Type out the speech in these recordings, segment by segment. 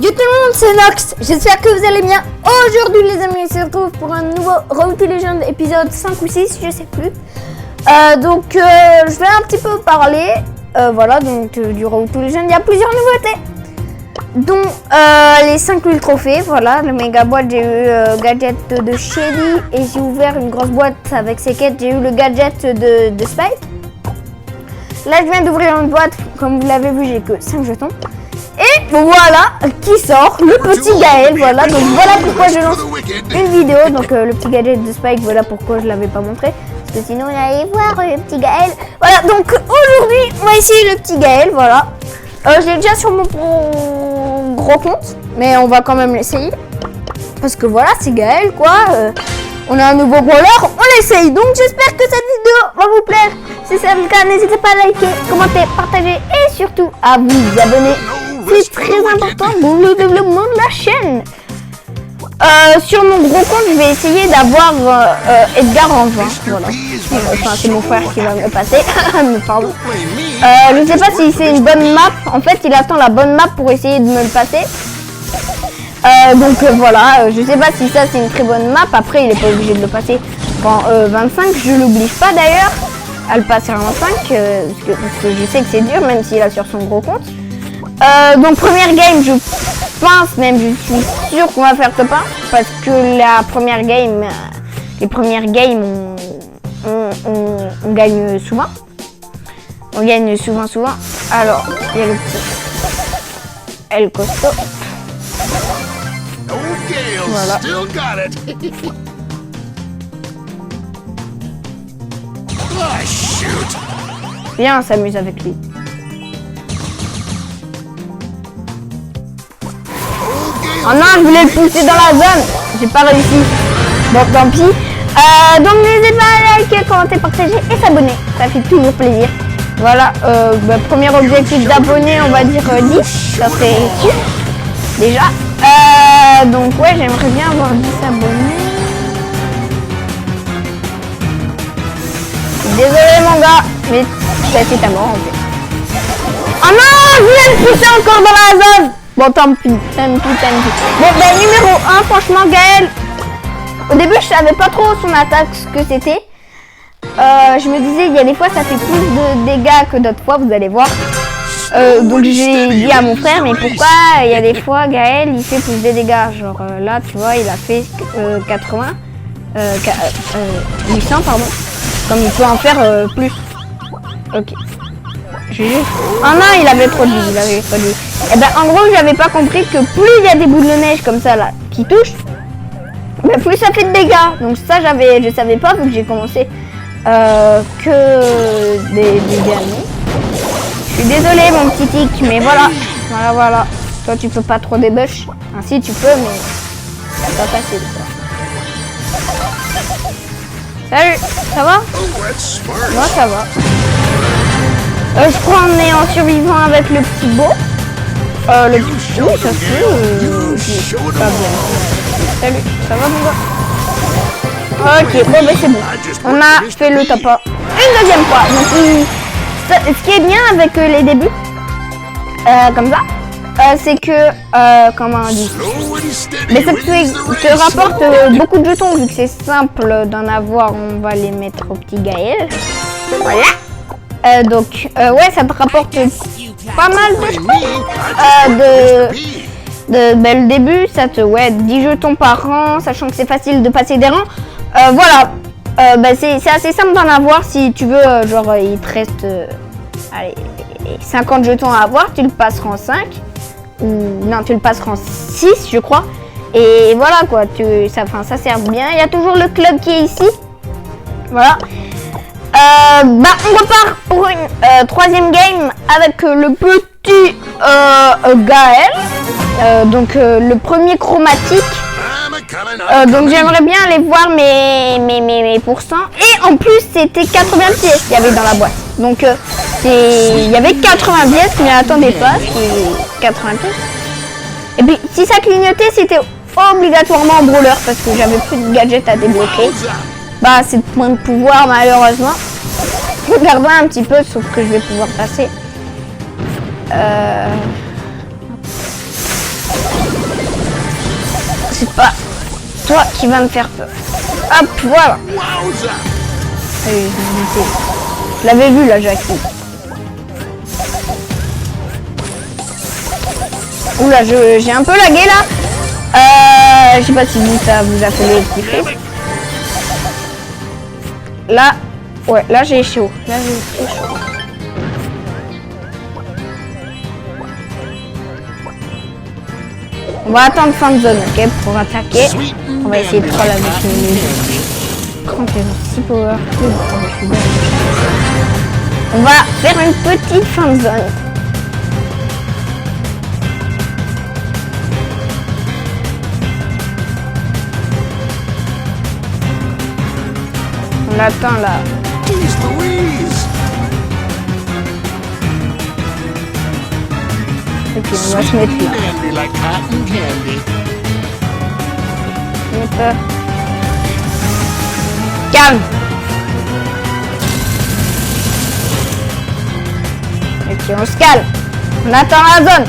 Yo tout le monde, c'est Nox, j'espère que vous allez bien. Aujourd'hui les amis, on se retrouve pour un nouveau Road to Legend épisode 5 ou 6, je sais plus. Je vais un petit peu parler, du Road to Legend. Il y a plusieurs nouveautés, dont les 5000 trophées, voilà, le méga boîte. J'ai eu gadget de Shelly et j'ai ouvert une grosse boîte avec ses quêtes. J'ai eu le gadget de Spike. Là je viens d'ouvrir une boîte, comme vous l'avez vu, j'ai que 5 jetons. Et voilà qui sort, le petit Gaël, voilà, donc voilà pourquoi je lance une vidéo, donc le petit gadget de Spike, voilà pourquoi je l'avais pas montré, parce que sinon il allait voir le petit Gaël. Voilà, donc aujourd'hui, on va essayer le petit Gaël, voilà. Je l'ai déjà sur mon gros compte, mais on va quand même l'essayer, parce que voilà, c'est Gaël, quoi. On a un nouveau brawler, on l'essaye, donc j'espère que cette vidéo va vous plaire. Si c'est le cas, n'hésitez pas à liker, commenter, partager et surtout à vous abonner. C'est très important pour le développement de la chaîne. Sur mon gros compte, je vais essayer d'avoir Edgar en 20. Voilà. Enfin, c'est mon frère qui va me le passer. Pardon. Je sais pas si c'est une bonne map. En fait, il attend la bonne map pour essayer de me le passer. Voilà, je sais pas si ça c'est une très bonne map. Après, il est pas obligé de le passer en 25. Je l'oblige pas d'ailleurs à le passer en 25 parce que je sais que c'est dur, même s'il a sur son gros compte. Donc première game, je pense même, je suis sûr qu'on va faire top 1 parce que la première game, les premières games, on gagne souvent. On gagne souvent. Alors, il y a le petit El Costo. Voilà. Viens, on s'amuse avec lui. Oh non, je voulais le pousser dans la zone. J'ai pas réussi. Bon, tant pis. Donc n'hésitez pas à liker, commenter, partager et s'abonner. Ça fait toujours plaisir. Voilà. Premier objectif d'abonnés, on va dire 10. Ça serait cool. Déjà. Donc ouais, j'aimerais bien avoir 10 abonnés. Désolé mon gars, mais c'est ta mort en fait. Oh non, je voulais le pousser encore dans la zone. Bon, tant pis. Bon, numéro 1, franchement, Gaël. Au début, je savais pas trop son attaque, ce que c'était. Je me disais, il y a des fois, ça fait plus de dégâts que d'autres fois, vous allez voir. Donc, j'ai dit à mon frère, mais pourquoi il y a des fois, Gaël, il fait plus de dégâts. Genre, là, tu vois, il a fait 800, pardon. Comme il peut en faire plus. Ok. Oh non, il avait trop de vie, Et ben en gros, j'avais pas compris que plus il y a des boules de neige comme ça là qui touchent, ben plus ça fait de dégâts. Donc ça, je savais pas vu que j'ai commencé que des derniers. Je suis désolé mon petit tic, mais voilà. Toi tu peux pas trop débush. Enfin, si tu peux, mais c'est pas facile quoi. Salut, ça va? Moi ça va. Je crois on est en survivant avec le petit beau. Oui, ça se fait. Pas bien. Salut, ça va mon gars? Ok, bon ben c'est bon. On a fait le top 1 une deuxième fois. Donc, ce qui est bien avec les débuts, comme ça, c'est que, comment on dit, mais ça te rapporte beaucoup de jetons vu que c'est simple d'en avoir. On va les mettre au petit Gaël. Voilà. Ouais, ça te rapporte pas mal de le début, ça te 10 jetons par rang, sachant que c'est facile de passer des rangs. Voilà, c'est assez simple d'en avoir si tu veux, genre il te reste 50 jetons à avoir, tu le passeras en 5, ou non, tu le passeras en 6 je crois, et voilà quoi, ça sert bien. Il y a toujours le club qui est ici, voilà. On repart pour une troisième game avec le petit Gaël. Le premier chromatique. Donc j'aimerais bien aller voir mes pourcents. Et en plus c'était 80 pièces qu'il y avait dans la boîte. Donc il y avait 80 pièces, mais attendez pas, c'est 80 pièces. Et puis si ça clignotait, c'était obligatoirement en brawler parce que j'avais plus de gadgets à débloquer. Bah c'est de points de pouvoir malheureusement. Regardez un petit peu, sauf que je vais pouvoir passer. c'est pas toi qui va me faire peur. Hop, voilà. Allez, je l'avais vu là, Jackie. Oula, j'ai un peu lagué là. Je sais pas si ça vous a fait le petit fils. Là, ouais, là j'ai chaud. Là j'ai très chaud. On va attendre fin de zone, ok, pour attaquer. On va essayer de troll avec une musique. Quand t'es 6 power cube, on va faire une petite fin de zone. On attend là. Ok, on va se mettre là. N'aie peur. Calme. Ok, on se calme. On attend la zone.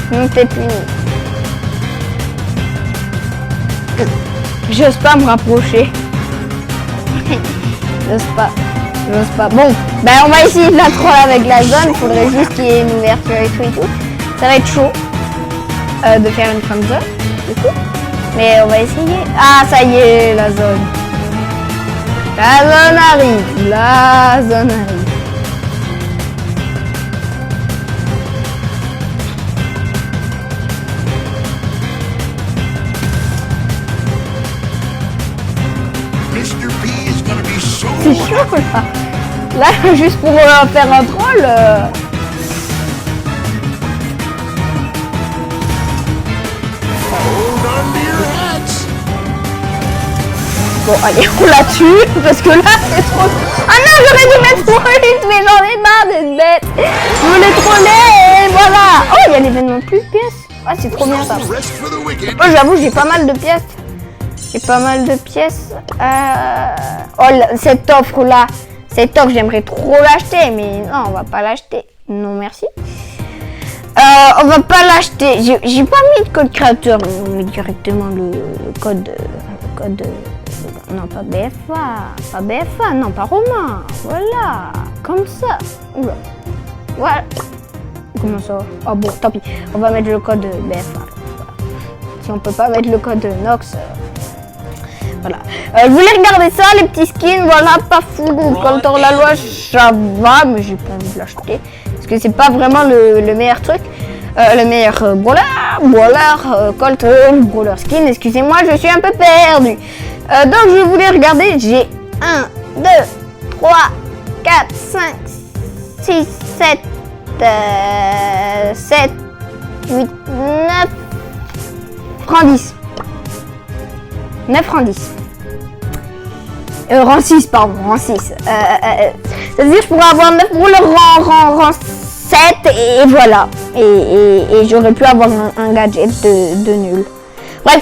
Sinon t'es puni. J'ose pas me rapprocher. J'ose pas. Bon, ben on va essayer de la troll avec la zone. Il faudrait juste qu'il y ait une ouverture et tout. Ça va être chaud de faire une fin de zone, du coup. Mais on va essayer. Ah, ça y est, la zone. La zone arrive. C'est chaud là. Là, juste pour faire un troll. Bon, allez, on la tue parce que là, c'est trop. Ah non, j'aurais dû mettre trop vite, mais j'en ai marre d'être bête. Je voulais troller et voilà. Oh, il y a l'événement plus de pièces. Ah, c'est trop bien ça. Oh, j'avoue, j'ai pas mal de pièces. Oh, cette offre là, j'aimerais trop l'acheter, mais non, on va pas l'acheter. Non, merci. On va pas l'acheter. J'ai pas mis de code créateur, on met directement le code. Non, pas BFA, non, pas Romain. Voilà, comme ça. Oula. Voilà. Comment ça? Oh bon, tant pis. On va mettre le code BFA. Si on peut pas mettre le code Nox. Voilà. Je voulais regarder ça, les petits skins, voilà, pas fou. Donc, contre la loi, ça va, mais j'ai pas envie de l'acheter. Parce que c'est pas vraiment le meilleur truc. Le meilleur brawler, Colt, brawler skin. Excusez-moi, je suis un peu perdu. Donc, je voulais regarder. J'ai 1, 2, 3, 4, 5, 6, 7, 7, 8, 9 francs 10. 9 francs 10. Rang 6, pardon, rang 6. C'est-à-dire que je pourrais avoir 9 brawlers rang 7 et voilà. Et j'aurais pu avoir un gadget de nul. Bref.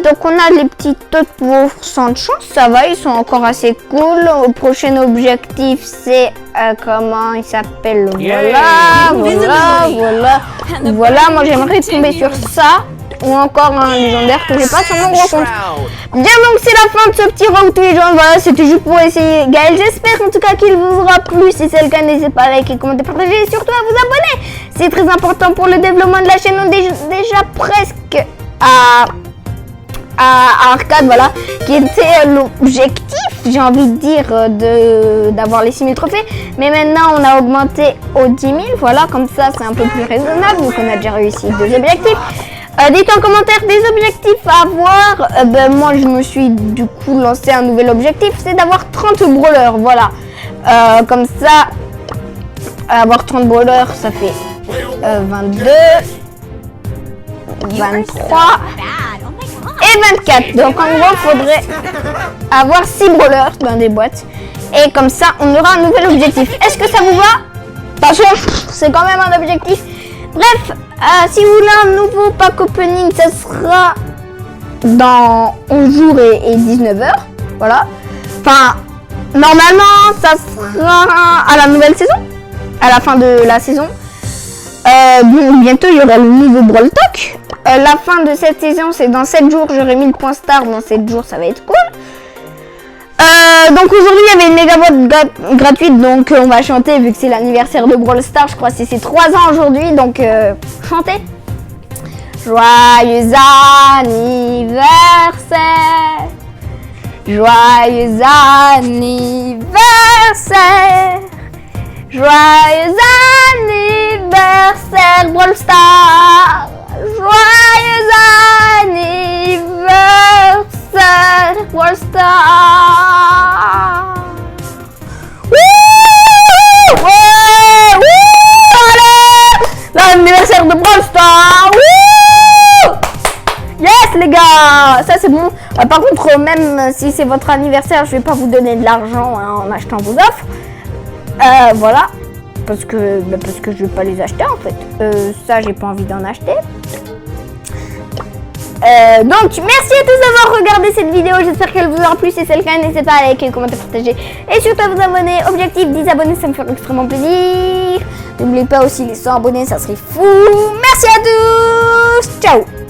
Donc on a les petits taux de pourcent de chance, ça va, ils sont encore assez cool. Le prochain objectif c'est comment il s'appelle, voilà, moi j'aimerais tomber sur ça. Ou encore un légendaire que j'ai pas sur mon gros compte. Bien, donc c'est la fin de ce petit round tous les gens. Voilà, c'était juste pour essayer Gaël. J'espère en tout cas qu'il vous aura plu. Si c'est le cas, n'hésitez pas à liker, commenter, partager et surtout à vous abonner. C'est très important pour le développement de la chaîne. On est déjà presque à Arcade, voilà, qui était l'objectif, j'ai envie de dire, d'avoir les 6000 trophées. Mais maintenant, on a augmenté aux 10 000. Voilà, comme ça, c'est un peu plus raisonnable. Donc, on a déjà réussi 2 objectifs. Dites en commentaire des objectifs à avoir. Moi, je me suis du coup lancé un nouvel objectif, c'est d'avoir 30 brawlers. Voilà. Comme ça, avoir 30 brawlers, ça fait 22, 23 et 24. Donc en gros, il faudrait avoir 6 brawlers dans des boîtes. Et comme ça, on aura un nouvel objectif. Est-ce que ça vous va? Attention, c'est quand même un objectif. Bref, si vous voulez un nouveau pack opening, ça sera dans 11 jours et 19 heures. Voilà. Enfin, normalement, ça sera à la nouvelle saison. À la fin de la saison. Bon, bientôt il y aura le nouveau Brawl Talk. La fin de cette saison, c'est dans 7 jours. J'aurai 1000 points star. Dans 7 jours, ça va être cool. Donc aujourd'hui, il y avait une méga boîte gratuite. Donc on va chanter vu que c'est l'anniversaire de Brawl Stars. Je crois que c'est ses 3 ans aujourd'hui. Donc chantez. Joyeux anniversaire. Joyeux anniversaire. Joyeux anniversaire Brawl Stars. Joyeux anniversaire Brawl Stars. Wouh, ouais, wouh, allez, l'anniversaire de Brawl Stars. Wouh. Yes les gars, ça c'est bon. Par contre, même si c'est votre anniversaire, je vais pas vous donner de l'argent en achetant vos offres. Voilà, parce que je vais pas les acheter en fait. Ça, j'ai pas envie d'en acheter. Donc, merci à tous d'avoir regardé cette vidéo. J'espère qu'elle vous aura plu. Si c'est le cas, n'hésitez pas à liker, commenter, partager et surtout à vous abonner. Objectif 10 abonnés, ça me fait extrêmement plaisir. N'oubliez pas aussi les 100 abonnés, ça serait fou. Merci à tous. Ciao.